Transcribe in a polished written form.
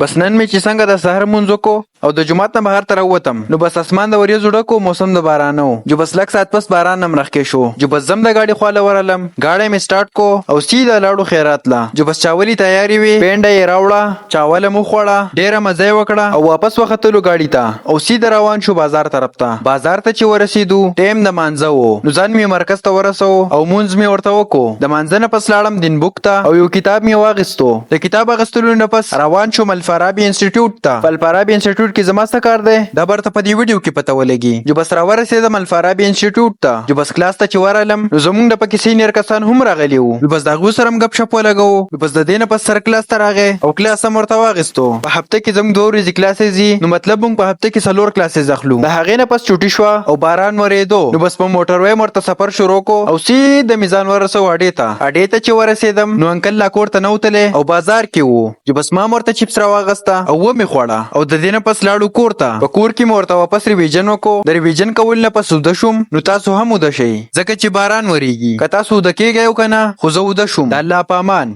بس نن می چې څنګه د سحر مونځ وکړو او د جمعات نه بهر ته راووتم نو بس اسمان د وریځو ډک و، موسم د باران و. جو بس لږ ساعت پس باران هم راښکې شو. جو بس زم د گاډي خواله ورالم، گاډی می سٹارټ کو او سیده لاړو خیرات لا. جو بس چاولی تیاری وي، پینډه یې راوړه، چاوله مو خوړه، ډیره مزه وکړه او واپس وختلو گاډي ته او سیده روان شو بازار طرف ته. بازار ته چې ورسېدو ټیم د مانځه و، نو ځان می مرکز ته ورسو او مونځ می ورته وکړو. د مانځه نه پس لاړم دین بوک ته او یو کتاب می واغستو. د کتاب اغستلو نه پس روان شوم الفارابي انسټیټیوټ ته. په الفارابي انسټیټیوټ کې زما څه کار دی دا برته په دې ویډیو کې پته ولګي. جو بس راورسېدم الفارابي انسټیټیوټ ته. جو بس کلاس ته چې ورالم نو زمونږ د پکې سینیر کسان هم راغلي وو. نو بس د هغوی سره هم ګپ شپ ولګوو. نو بس د دې نه پس سر کلاس ته راغی او کلاس هم ورته واغستو. په هفته کې زموږ 2 ورځې کلاسز دي، نو مطلب موږ په هفته کې 4 کلاسز اخلو. د هغې نه پس چوټي شوه او باران ورېدو. نو بس په موټر وې مرته سفر شروع کو او سیده میزان ورسو اډې ته. اډې ته چې ورسېدم نو انکل لا کور ته نه وتلی او بازار کې وو. جو بس ما ورته چپس راواغسته او ومې خوړه او د دې نه پس لاړو کور ته. په کور کې مې ورته واپس ریویژن وکړو. د ریویژن کول نه پس وده شوم. نو تاسو هم وده شئ ځکه چې باران وریږي. که تاسو وده کېږئ او که نه، خو زه وده شوم. د الله په امان.